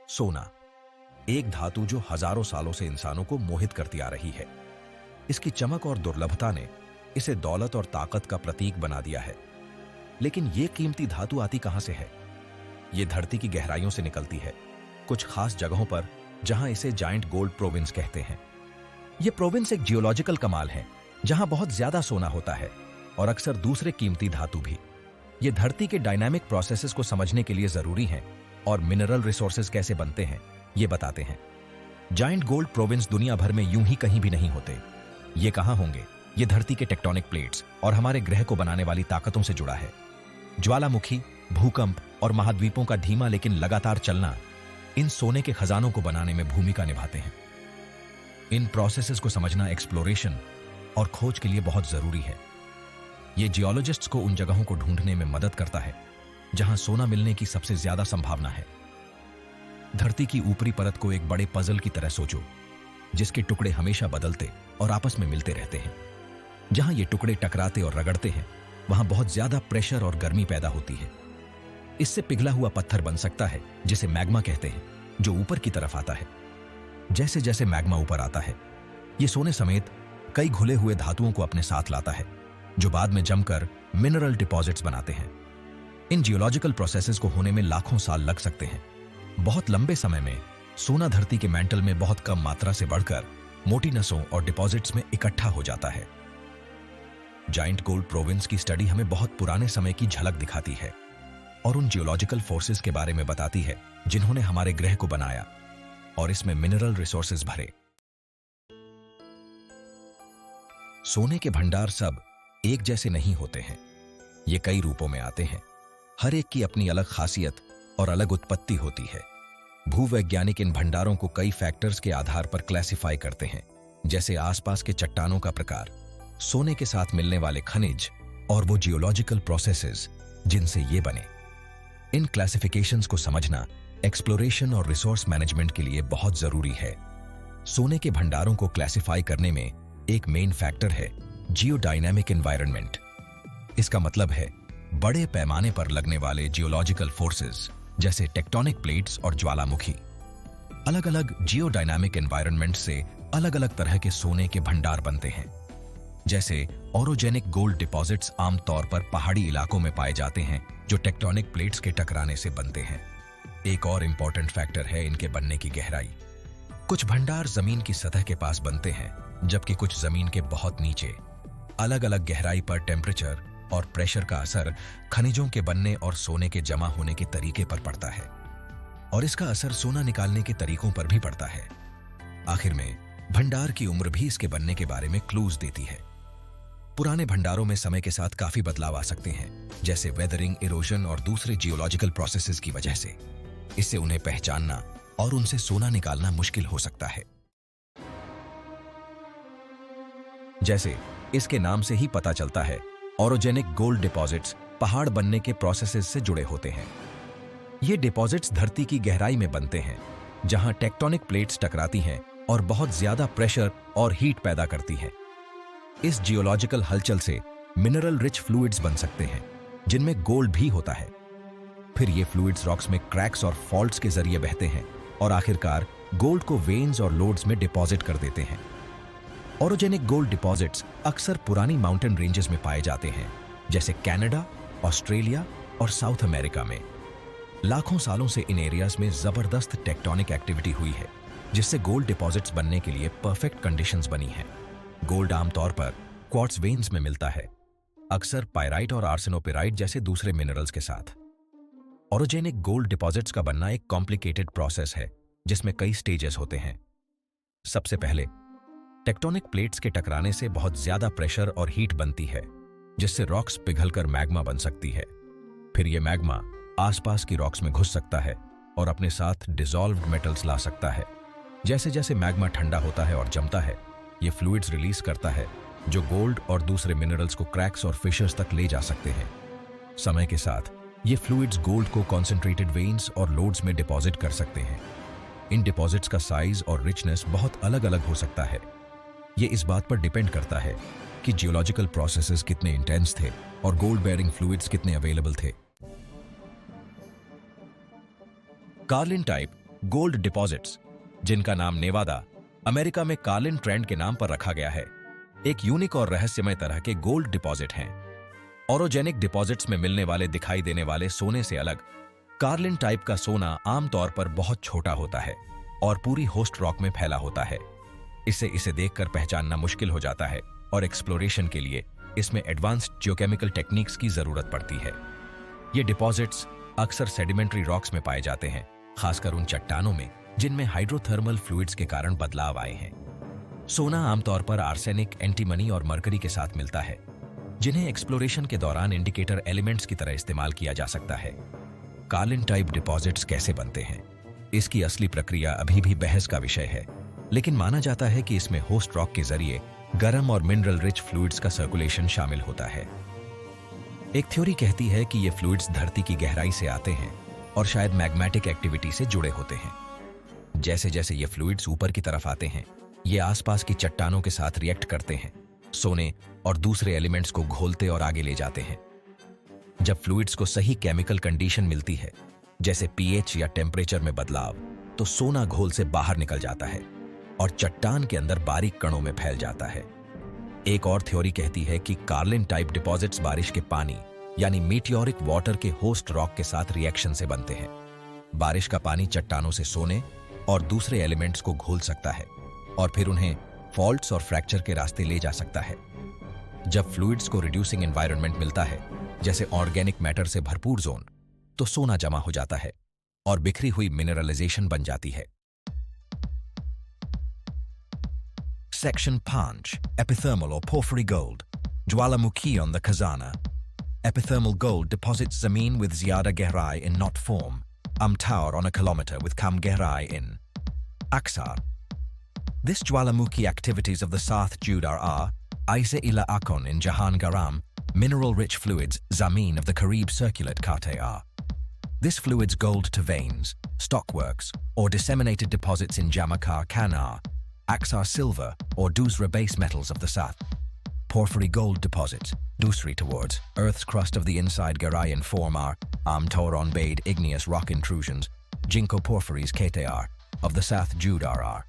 सोना, एक धातु जो हजारों सालों से इंसानों को मोहित करती आ रही है। इसकी चमक और दुर्लभता ने इसे दौलत और ताकत का प्रतीक बना दिया है। लेकिन यह कीमती धातु आती कहां से है? यह धरती की गहराइयों से निकलती है, कुछ खास जगहों पर जहां इसे जायंट गोल्ड प्रोविंस कहते हैं। यह प्रोविंस एक जियोलॉजिकल कमाल है जहां बहुत ज्यादा सोना होता है और अक्सर दूसरे कीमती धातु भी। ये धरती के डायनामिक प्रोसेसेस को समझने के लिए जरूरी हैं और मिनरल रिसोर्सेज कैसे बनते हैं ये बताते हैं। जायंट गोल्ड प्रोविंस दुनिया भर में यूं ही कहीं भी नहीं होते। ये कहां होंगे? ये धरती के टेक्टोनिक प्लेट्स और हमारे ग्रह को बनाने वाली ताकतों से जुड़ा है। ज्वालामुखी, भूकंप और महाद्वीपों का धीमा लेकिन लगातार चलना इन सोने के खजानों को बनाने में भूमिका निभाते हैं। इन प्रोसेसेस को समझना एक्सप्लोरेशन और खोज के लिए बहुत जरूरी है। ये जियोलॉजिस्ट्स को उन जगहों को ढूंढने में मदद करता है जहां सोना मिलने की सबसे ज्यादा संभावना है। धरती की ऊपरी परत को एक बड़े पजल की तरह सोचो, जिसके टुकड़े हमेशा बदलते और आपस में मिलते रहते हैं। जहां ये टुकड़े टकराते और रगड़ते हैं, वहां बहुत ज्यादा प्रेशर और गर्मी पैदा होती है। इससे पिघला हुआ पत्थर बन सकता है, जिसे मैग्मा कहते हैं, जो ऊपर की तरफ आता है। जैसे जैसे मैग्मा ऊपर आता है, ये सोने समेत कई घुले हुए धातुओं को अपने साथ लाता है, जो बाद में जमकर मिनरल डिपॉजिट्स बनाते हैं। इन जियोलॉजिकल प्रोसेसेस को होने में लाखों साल लग सकते हैं। बहुत लंबे समय में सोना धरती के मैंटल में बहुत कम मात्रा से बढ़कर मोटी नसों और डिपॉजिट्स में इकट्ठा हो जाता है। जायंट गोल्ड प्रोविंस की स्टडी हमें बहुत पुराने समय की झलक दिखाती है और उन जियोलॉजिकल फोर्सेस के बारे में बताती है जिन्होंने हमारे ग्रह को बनाया और इसमें मिनरल रिसोर्सेज भरे। सोने के भंडार सब एक जैसे नहीं होते हैं। ये कई रूपों में आते हैं। हर एक की अपनी अलग खासियत और अलग उत्पत्ति होती है। भूवैज्ञानिक इन भंडारों को कई फैक्टर्स के आधार पर क्लासिफाई करते हैं, जैसे आसपास के चट्टानों का प्रकार, सोने के साथ मिलने वाले खनिज और वो जियोलॉजिकल प्रोसेसेस जिनसे ये बने। इन क्लासिफिकेशंस को समझना एक्सप्लोरेशन और रिसोर्स मैनेजमेंट के लिए बहुत जरूरी है। सोने के भंडारों को क्लासिफाई करने में एक मेन फैक्टर है जियोडायनामिक एनवायरनमेंट। इसका मतलब है बड़े पैमाने पर लगने वाले जियोलॉजिकल फोर्सेस जैसे टेक्टोनिक प्लेट्स और ज्वालामुखी। अलग अलग जियोडायनामिक एनवायरनमेंट से अलग अलग तरह के सोने के भंडार बनते हैं। जैसे ओरोजेनिक गोल्ड डिपॉजिट्स आमतौर पर पहाड़ी इलाकों में पाए जाते हैं, जो टेक्टोनिक प्लेट्स के टकराने से बनते हैं। एक और इंपॉर्टेंट फैक्टर है इनके बनने की गहराई। कुछ भंडार जमीन की सतह के पास बनते हैं, जबकि कुछ जमीन के बहुत नीचे। अलग अलग गहराई पर टेम्परेचर और प्रेशर का असर खनिजों के बनने और सोने के जमा होने के तरीके पर पड़ता है, और इसका असर सोना निकालने के तरीकों पर भी पड़ता है। आखिर में भंडार की उम्र भी इसके बनने के बारे में क्लूज देती है। पुराने भंडारों में समय के साथ काफी बदलाव आ सकते हैं, जैसे वेदरिंग, इरोजन और दूसरे जियोलॉजिकल प्रोसेसेस की वजह से। इससे उन्हें पहचानना और उनसे सोना निकालना मुश्किल हो सकता है। जैसे इसके नाम से ही पता चलता है, ओरोजेनिक गोल्ड डिपॉजिट्स पहाड़ बनने के प्रोसेसेस से जुड़े होते हैं। ये डिपॉजिट्स धरती की गहराई में बनते हैं, जहां टेक्टोनिक प्लेट्स टकराती हैं और बहुत ज्यादा प्रेशर और हीट पैदा करती हैं। इस जियोलॉजिकल हलचल से मिनरल रिच फ्लूइड्स बन सकते हैं, जिनमें गोल्ड भी होता है। फिर ये फ्लूइड्स रॉक्स में क्रैक्स और फॉल्ट्स के जरिए बहते हैं और आखिरकार गोल्ड को वेन्स और लोड्स में डिपॉजिट कर देते हैं। ओरोजेनिक गोल्ड डिपॉजिट्स अक्सर पुरानी माउंटेन रेंजेस में पाए जाते हैं, जैसे कनाडा, ऑस्ट्रेलिया और साउथ अमेरिका में। लाखों सालों से इन एरियाज में जबरदस्त टेक्टोनिक एक्टिविटी हुई है, जिससे गोल्ड डिपॉजिट्स बनने के लिए परफेक्ट कंडीशंस बनी हैं। गोल्ड आमतौर पर क्वार्ट्ज वेन्स में मिलता है, अक्सर पायराइट और आर्सेनोपिराइट जैसे दूसरे मिनरल्स के साथ। ओरोजेनिक गोल्ड डिपॉजिट्स का बनना एक कॉम्प्लिकेटेड प्रोसेस है, जिसमें कई स्टेजेस होते हैं। सबसे पहले टेक्टोनिक प्लेट्स के टकराने से बहुत ज्यादा प्रेशर और हीट बनती है, जिससे रॉक्स पिघलकर मैग्मा बन सकती है। फिर यह मैग्मा आसपास की रॉक्स में घुस सकता है और अपने साथ डिसॉल्व्ड मेटल्स ला सकता है। जैसे जैसे मैग्मा ठंडा होता है और जमता है, ये फ्लूइड्स रिलीज करता है, जो गोल्ड और दूसरे मिनरल्स को क्रैक्स और फिशर्स तक ले जा सकते हैं। समय के साथ ये फ्लूइड्स गोल्ड को कॉन्सेंट्रेटेड वेन्स और लोड्स में डिपॉजिट कर सकते हैं। इन डिपॉजिट्स का साइज और रिचनेस बहुत अलग अलग हो सकता है। ये इस बात पर डिपेंड करता है कि जियोलॉजिकल प्रोसेसेस कितने इंटेंस थे और गोल्ड बेयरिंग फ्लूइड्स कितने अवेलेबल थे। कार्लिन टाइप गोल्ड डिपॉजिट्स, जिनका नाम नेवादा, अमेरिका में कार्लिन ट्रेंड के नाम पर रखा गया है, एक यूनिक और रहस्यमय तरह के गोल्ड डिपॉजिट हैं। ओरोजेनिक डिपॉजिट्स में मिलने वाले दिखाई देने वाले सोने से अलग, कार्लिन टाइप का सोना आमतौर पर बहुत छोटा होता है और पूरी होस्ट रॉक में फैला होता है। इससे इसे देखकर पहचानना मुश्किल हो जाता है और एक्सप्लोरेशन के लिए इसमें एडवांस्ड जियोकेमिकल टेक्निक्स की जरूरत पड़ती है। ये डिपॉजिट्स अक्सर सेडिमेंट्री रॉक्स में पाए जाते हैं, खासकर उन चट्टानों में जिनमें हाइड्रोथर्मल फ्लूइड्स के कारण बदलाव आए हैं। सोना आमतौर पर आर्सेनिक, एंटीमनी और मरकरी के साथ मिलता है, जिन्हें एक्सप्लोरेशन के दौरान इंडिकेटर एलिमेंट्स की तरह इस्तेमाल किया जा सकता है। कार्लिन टाइप डिपॉजिट्स कैसे बनते हैं, इसकी असली प्रक्रिया अभी भी बहस का विषय है, लेकिन माना जाता है कि इसमें होस्ट रॉक के जरिए गर्म और मिनरल रिच फ्लूइड्स का सर्कुलेशन शामिल होता है। एक थ्योरी कहती है कि ये फ्लूइड्स धरती की गहराई से आते हैं और शायद मैग्मेटिक एक्टिविटी से जुड़े होते हैं। जैसे जैसे ये फ्लूइड्स ऊपर की तरफ आते हैं, ये आसपास की चट्टानों के साथ रिएक्ट करते हैं, सोने और दूसरे एलिमेंट्स को घोलते और आगे ले जाते हैं। जब फ्लूइड्स को सही केमिकल कंडीशन मिलती है, जैसे पीएच या टेम्परेचर में बदलाव, तो सोना घोल से बाहर निकल जाता है और चट्टान के अंदर बारीक कणों में फैल जाता है। एक और थ्योरी कहती है कि कार्लिन टाइप डिपॉजिट्स बारिश के पानी यानी मीटियोरिक वाटर के होस्ट रॉक के साथ रिएक्शन से बनते हैं। बारिश का पानी चट्टानों से सोने और दूसरे एलिमेंट्स को घोल सकता है और फिर उन्हें फॉल्ट्स और फ्रैक्चर के रास्ते ले जा सकता है। जब फ्लूइड्स को रिड्यूसिंग एनवायरनमेंट मिलता है, जैसे ऑर्गेनिक मैटर से भरपूर जोन, तो सोना जमा हो जाता है और बिखरी हुई मिनरलाइजेशन बन जाती है। Section 5. Epithermal or porphyry gold. Jwalamukhi on the Khazana. Epithermal gold deposits zameen with ziyada gehrai in knot form. Taur on a kilometer with kam gehrai in. Aksar. This Jwalamukhi activities of the Sath Judar are Aise ila Akon in Jahan Garam, mineral-rich fluids zameen of the Karib circulate kate are. This fluids gold to veins, stockworks, or disseminated deposits in Jamakar Kanar, Aksar silver or Dusra base metals of the Sath. Porphyry gold deposits, Dusri towards Earth's crust of the inside Garayan form are Toron Bade igneous rock intrusions, Jinko porphyries Ketear, of the Sath Judar are.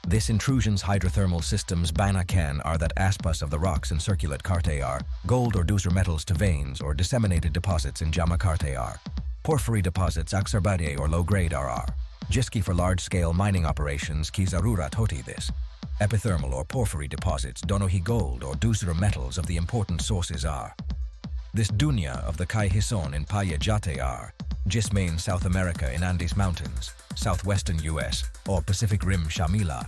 This intrusion's hydrothermal systems Banakan are that aspas of the rocks in circulate Kartear, gold or Dusra metals to veins or disseminated deposits in Jamakartear. Porphyry deposits Aksarbade or low-grade are. Jiski for large-scale mining operations ki zarurat hoti this. Epithermal or porphyry deposits donohi gold or Dusra metals of the important sources are. This dunya of the Kai Hison in Paya Jate are. Jismain South America in Andes Mountains, southwestern US, or Pacific Rim Shamila.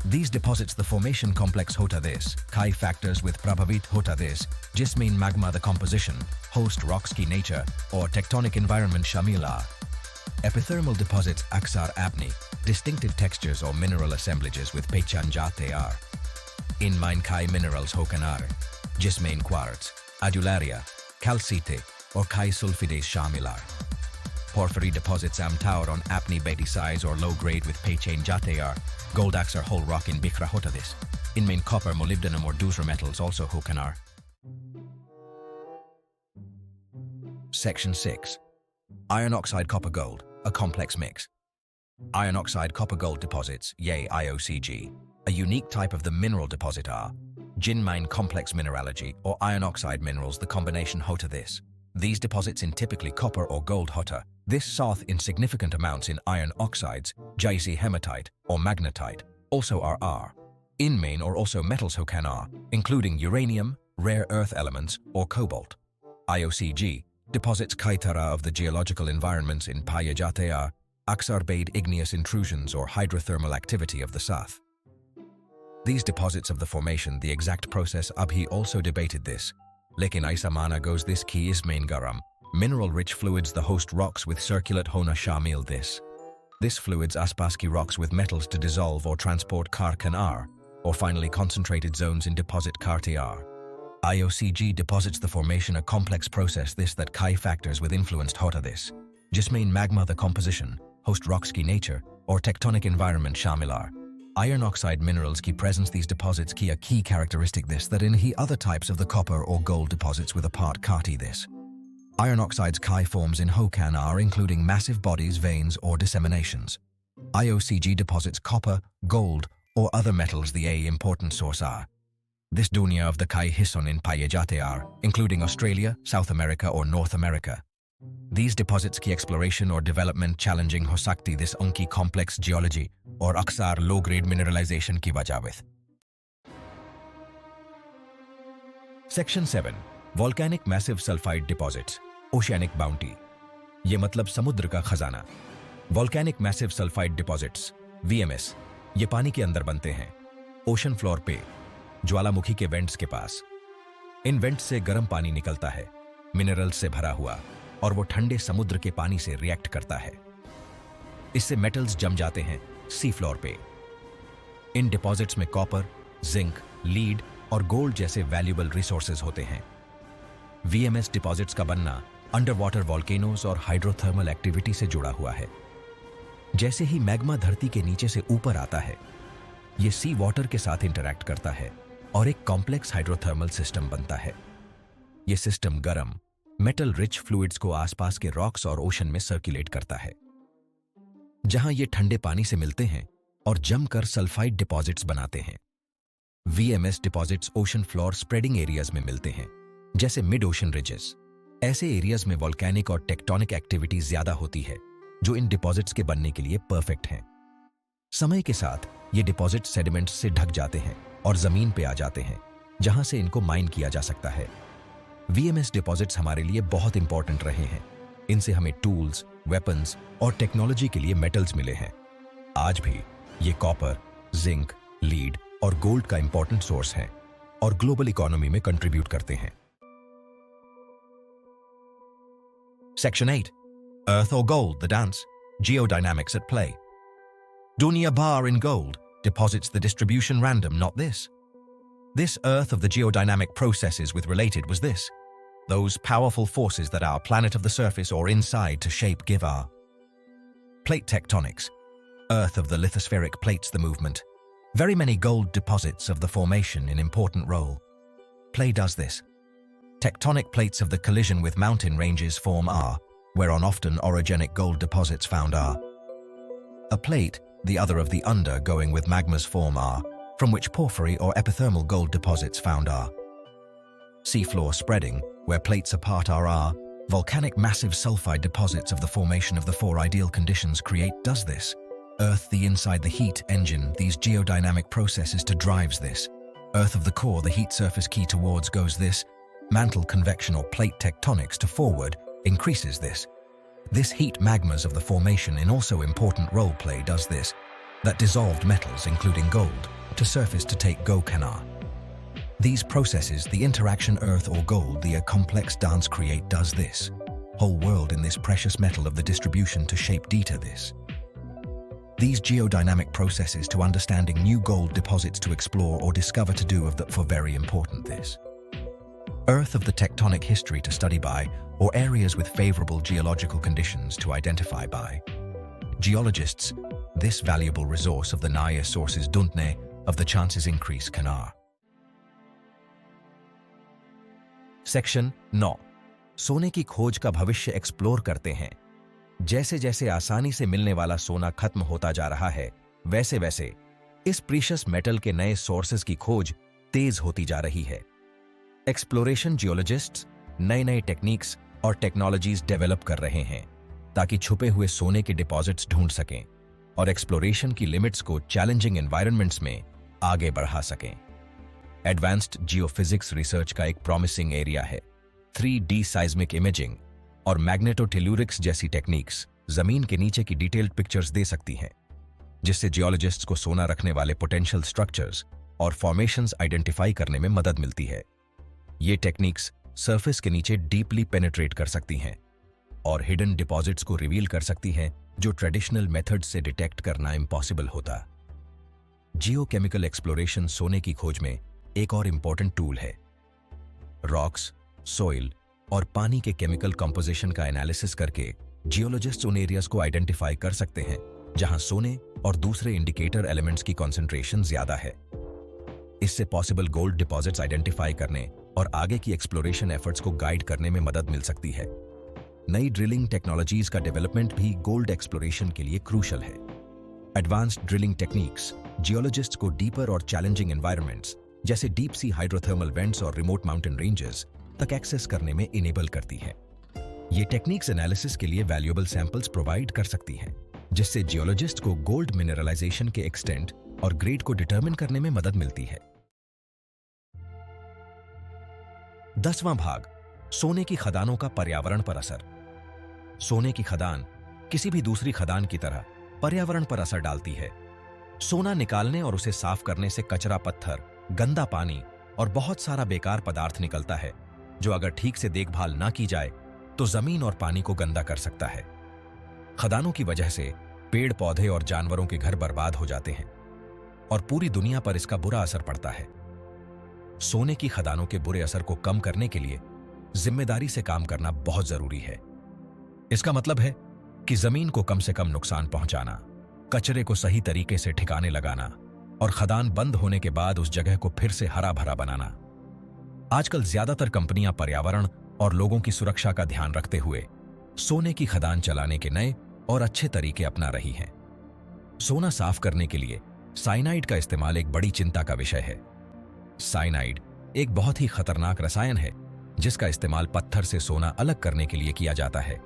These deposits the formation complex hota this, Kai factors with Prabhavit hota this, Jismain magma the composition, host rocks ki nature, or tectonic environment Shamila. Epithermal deposits Aksar Abni, distinctive textures or mineral assemblages with Pechanjate are. In mine Kai minerals Hokanar, Jismain quartz, Adularia, Calcite, or Kai sulfides Shamilar. Porphyry deposits Taur on Apni Beti size or low grade with Pechanjate are. Gold Aksar whole rock in Bikra hota this. In main copper, molybdenum or Dusra metals also Hokanar. Section 6. Iron oxide copper gold, a complex mix. Iron oxide copper gold deposits, yea IOCG, a unique type of the mineral deposit are Jinmine complex mineralogy or iron oxide minerals the combination hota this. These deposits in typically copper or gold hota, this south in significant amounts in iron oxides, jaisi hematite or magnetite, also are in main or also metals hokan are, including uranium, rare earth elements or cobalt. IOCG deposits kaitara of the geological environments in Payajatea, Aksarbade igneous intrusions or hydrothermal activity of the Sath. These deposits of the formation, the exact process Abhi also debated this. Lekin Aisamana goes this ki is main garam, mineral-rich fluids the host rocks with circulate hona shamil this. This fluids aspaski rocks with metals to dissolve or transport kar kanar, or finally concentrated zones in deposit kartiar. IOCG deposits the formation a complex process this that Kai factors with influenced hota this. Jismain magma the composition, host rocks ki nature, or tectonic environment shamilar. Iron oxide minerals ki presence these deposits ki a key characteristic this that in he other types of the copper or gold deposits with a part kati this. Iron oxides Chi forms in Hokan are including massive bodies, veins, or disseminations. IOCG deposits copper, gold, or other metals. The A important source are. This dunya of the Kai Hisson in paye jate are, including Australia, South America, or North America. These deposits की exploration or development challenging हो सकती this उनकी complex geology और अक्सर low-grade mineralization की वजह with. Section 7. Volcanic massive sulfide deposits. Oceanic bounty. ये मतलब समुद्र का खजाना. Volcanic massive sulfide deposits. VMS. ये पानी के अंदर बनते हैं. Ocean floor पे. ज्वालामुखी के वेंट्स के पास. इन वेंट्स से गर्म पानी निकलता है. मिनरल्स से भरा हुआ. और वो ठंडे समुद्र के पानी से रिएक्ट करता है. इससे मेटल्स जम जाते हैं सी फ्लोर पे. इन डिपॉजिट्स में कॉपर, जिंक, लीड और गोल्ड जैसे वैल्यूएबल रिसोर्सेज होते हैं. वीएमएस डिपॉजिट्स का बनना अंडर वाटर वॉल्केनोज और हाइड्रोथर्मल एक्टिविटी से जुड़ा हुआ है. जैसे ही मैग्मा धरती के नीचे से ऊपर आता है, ये सी वाटर के साथ इंटरैक्ट करता है और एक कॉम्प्लेक्स हाइड्रोथर्मल सिस्टम बनता है. ये सिस्टम गर्म मेटल रिच फ्लूइड्स को आसपास के रॉक्स और ओशन में सर्कुलेट करता है, जहां ये ठंडे पानी से मिलते हैं और जमकर सल्फाइड डिपॉजिट्स बनाते हैं. VMS deposits ocean floor spreading areas में मिलते हैं, जैसे मिड ओशन रिजेस. ऐसे एरियाज में वोल्केनिक और टेक्टोनिक एक्टिविटी ज्यादा होती है, जो इन डिपॉजिट्स के बनने के लिए परफेक्ट हैं. समय के साथ ये डिपॉजिट सेडिमेंट्स से ढक जाते हैं और जमीन पे आ जाते हैं, जहां से इनको माइन किया जा सकता है. वीएमएस डिपॉजिट्स हमारे लिए बहुत इंपॉर्टेंट रहे हैं. इनसे हमें टूल्स, वेपन्स और टेक्नोलॉजी के लिए मेटल्स मिले हैं. आज भी ये कॉपर, जिंक, लीड और गोल्ड का इंपॉर्टेंट सोर्स है और ग्लोबल इकोनॉमी में कंट्रीब्यूट करते हैं. Section 8. Earth or gold, the dance. Geodynamics at play. Dunya bar in gold deposits the distribution random, not this. This earth of the geodynamic processes with related was this. Those powerful forces that our planet of the surface or inside to shape give our. Plate tectonics. Earth of the lithospheric plates the movement. Very many gold deposits of the formation in important role. Play does this. Tectonic plates of the collision with mountain ranges form R, whereon often orogenic gold deposits found are. A plate, the other of the under going with magmas form R, from which porphyry or epithermal gold deposits found are. Seafloor spreading, where plates apart are volcanic massive sulfide deposits of the formation of the four ideal conditions create does this. Earth the inside the heat engine, these geodynamic processes to drives this. Earth of the core, the heat surface key towards goes this. Mantle convection or plate tectonics to forward increases this. This heat magmas of the formation in also important role play does this. That dissolved metals including gold to surface to take go canar. These processes, the interaction earth or gold, the complex dance create does this. Whole world in this precious metal of the distribution to shape D to this. These geodynamic processes to understanding new gold deposits to explore or discover to do of that for very important this. Earth of the tectonic history to study by, or areas with favorable geological conditions to identify by. Geologists, this valuable resource of the Naya sources Duntne of the chances increase canar. Section 9. सोने की खोज का भविष्य explore करते हैं. जैसे जैसे आसानी से मिलने वाला सोना खत्म होता जा रहा है, वैसे वैसे इस प्रीशियस मेटल के नए सोर्सेज की खोज तेज होती जा रही है. एक्सप्लोरेशन जियोलॉजिस्ट्स नए नए टेक्निक्स और टेक्नोलॉजीज डेवलप कर रहे हैं ताकि छुपे हुए सोने के डिपॉजिट्स ढूंढ सकें और एक्सप्लोरेशन की लिमिट्स को चैलेंजिंग एनवायरनमेंट्स में आगे बढ़ा सकें. एडवांस्ड जियोफिजिक्स रिसर्च का एक प्रॉमिसिंग एरिया है. 3D साइज्मिक इमेजिंग और मैग्नेटोटेल्यूरिक्स जैसी टेक्निक्स जमीन के नीचे की डिटेल्ड पिक्चर्स दे सकती हैं, जिससे जियोलॉजिस्ट्स को सोना रखने वाले पोटेंशियल स्ट्रक्चर्स और फॉर्मेशंस आइडेंटिफाई करने में मदद मिलती है. ये टेक्निक्स सरफेस के नीचे डीपली पेनिट्रेट कर सकती हैं और हिडन डिपॉजिट्स को रिवील कर सकती हैं जो ट्रेडिशनल मेथड्स से डिटेक्ट करना इम्पॉसिबल होता. जियोकेमिकल एक्सप्लोरेशन सोने की खोज में एक और इंपॉर्टेंट टूल है. रॉक्स, सॉइल और पानी के केमिकल कंपोजिशन का एनालिसिस करके जियोलॉजिस्ट्स उन एरियाज को आइडेंटिफाई कर सकते हैं जहां सोने और दूसरे इंडिकेटर एलिमेंट्स की कॉन्सेंट्रेशन ज्यादा है. इससे पॉसिबल गोल्ड डिपॉजिट्स आइडेंटिफाई करने और आगे की एक्सप्लोरेशन एफर्ट्स को गाइड करने में मदद मिल सकती है. नई ड्रिलिंग टेक्नोलॉजीज का डेवलपमेंट भी गोल्ड एक्सप्लोरेशन के लिए क्रूशल है। एडवांस्ड ड्रिलिंग टेक्निक्स जियोलॉजिस्ट्स को डीपर और चैलेंजिंग एनवायरनमेंट्स जैसे डीप सी हाइड्रोथर्मल वेंट्स और रिमोट माउंटेन रेंजेस तक एक्सेस करने में इनेबल करती है। ये टेक्निक्स एनालिसिस के लिए वैल्यूएबल सैंपल्स प्रोवाइड कर सकती हैं, जिससे जियोलॉजिस्ट को गोल्ड मिनरलाइजेशन के एक्सटेंट और ग्रेड को डिटरमिन करने में मदद मिलती है। 10वां भाग, सोने की खदानों का पर्यावरण पर असर। सोने की खदान किसी भी दूसरी खदान की तरह पर्यावरण पर असर डालती है। सोना निकालने और उसे साफ करने से कचरा, पत्थर, गंदा पानी और बहुत सारा बेकार पदार्थ निकलता है, जो अगर ठीक से देखभाल ना की जाए तो जमीन और पानी को गंदा कर सकता है। खदानों की वजह से पेड़ पौधे और जानवरों के घर बर्बाद हो जाते हैं और पूरी दुनिया पर इसका बुरा असर पड़ता है। सोने की खदानों के बुरे असर को कम करने के लिए जिम्मेदारी से काम करना बहुत जरूरी है। इसका मतलब है कि जमीन को कम से कम नुकसान पहुंचाना, कचरे को सही तरीके से ठिकाने लगाना और खदान बंद होने के बाद उस जगह को फिर से हरा भरा बनाना। आजकल ज्यादातर कंपनियां पर्यावरण और लोगों की सुरक्षा का ध्यान रखते हुए सोने की खदान चलाने के नए और अच्छे तरीके अपना रही हैं। सोना साफ करने के लिए साइनाइड का इस्तेमाल एक बड़ी चिंता का विषय है। साइनाइड एक बहुत ही खतरनाक रसायन है जिसका इस्तेमाल पत्थर से सोना अलग करने के लिए किया जाता है।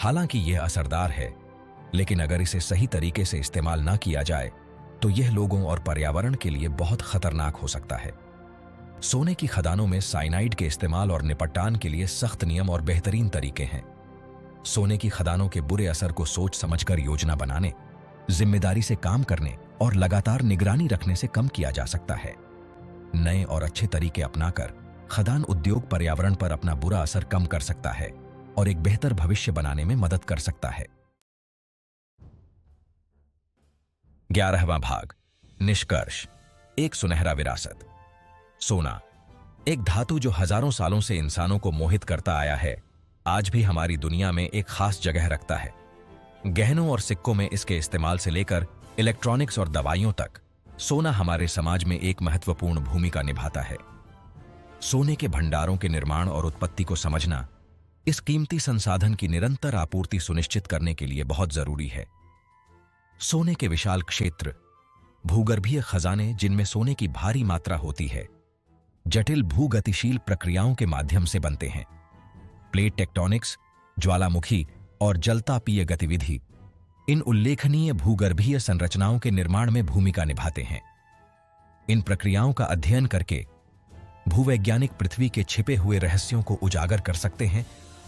हालांकि यह असरदार है, लेकिन अगर इसे सही तरीके से इस्तेमाल ना किया जाए तो यह लोगों और पर्यावरण के लिए बहुत खतरनाक हो सकता है। सोने की खदानों में साइनाइड के इस्तेमाल और निपटान के लिए सख्त नियम और बेहतरीन तरीके हैं। सोने की खदानों के बुरे असर को सोच समझकर योजना बनाने, जिम्मेदारी से काम करने और लगातार निगरानी रखने से कम किया जा सकता है। नए और अच्छे तरीके अपनाकर खदान उद्योग पर्यावरण पर अपना बुरा असर कम कर सकता है और एक बेहतर भविष्य बनाने में मदद कर सकता है। 11वां भाग, निष्कर्ष, एक सुनहरा विरासत। सोना, एक धातु जो हजारों सालों से इंसानों को मोहित करता आया है, आज भी हमारी दुनिया में एक खास जगह रखता है। गहनों और सिक्कों में इसके इस्तेमाल से लेकर इलेक्ट्रॉनिक्स और दवाइयों तक सोना हमारे समाज में एक महत्वपूर्ण भूमिका निभाता है। सोने के भंडारों के निर्माण और उत्पत्ति को समझना इस कीमती संसाधन की निरंतर आपूर्ति सुनिश्चित करने के लिए बहुत जरूरी है। सोने के विशाल क्षेत्र, भूगर्भीय खजाने जिनमें सोने की भारी मात्रा होती है, जटिल भूगतिशील प्रक्रियाओं के माध्यम से बनते हैं। प्लेट टेक्टोनिक्स, ज्वालामुखी और जलतापीय गतिविधि इन उल्लेखनीय भूगर्भीय संरचनाओं के निर्माण में भूमिका निभाते हैं। इन प्रक्रियाओं का अध्ययन करके भूवैज्ञानिक पृथ्वी के छिपे हुए रहस्यों को उजागर कर सकते हैं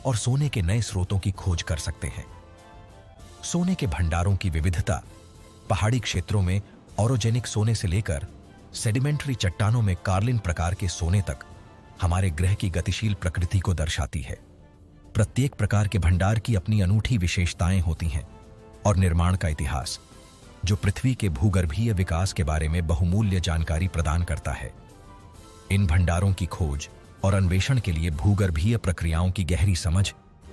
और सोने के नए स्रोतों की खोज कर सकते हैं। सोने के भंडारों की विविधता पहाड़ी क्षेत्रों में ऑरोजेनिक सोने से लेकर सेडिमेंट्री चट्टानों में कार्लिन प्रकार के सोने तक हमारे ग्रह की गतिशील प्रकृति को दर्शाती है। प्रत्येक प्रकार के भंडार की अपनी अनूठी विशेषताएं होती हैं और निर्माण का इतिहास, जो पृथ्वी के भूगर्भीय विकास के बारे में बहुमूल्य जानकारी प्रदान करता है। इन भंडारों की खोज और अन्वेषण के लिए भूगर्भीय प्रक्रियाओं की गहरी समझ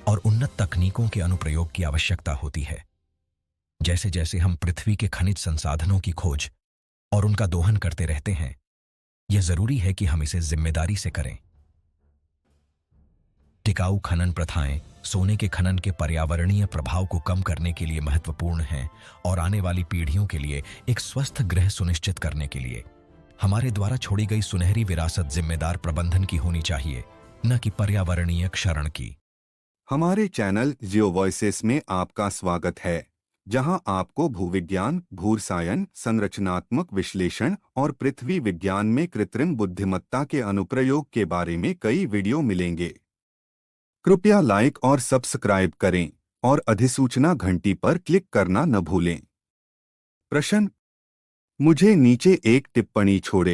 और उन्नत तकनीकों के अनुप्रयोग की आवश्यकता होती है। जैसे जैसे हम पृथ्वी के खनिज संसाधनों की खोज और उनका दोहन करते रहते हैं, यह जरूरी है कि हम इसे जिम्मेदारी से करें। टिकाऊ खनन प्रथाएं सोने के खनन के पर्यावरणीय प्रभाव को कम करने के लिए महत्वपूर्ण हैं और आने वाली पीढ़ियों के लिए एक स्वस्थ ग्रह सुनिश्चित करने के लिए हमारे द्वारा छोड़ी गई सुनहरी विरासत जिम्मेदार प्रबंधन की होनी चाहिए, न कि पर्यावरणीय क्षरण की। हमारे चैनल जियो वॉइसेस में आपका स्वागत है, जहां आपको भूविज्ञान, भूरसायन, संरचनात्मक विश्लेषण और पृथ्वी विज्ञान में कृत्रिम बुद्धिमत्ता के अनुप्रयोग के बारे में कई वीडियो मिलेंगे। कृपया लाइक और सब्सक्राइब करें और अधिसूचना घंटी पर क्लिक करना न भूलें। प्रश्न: मुझे नीचे एक टिप्पणी छोड़े।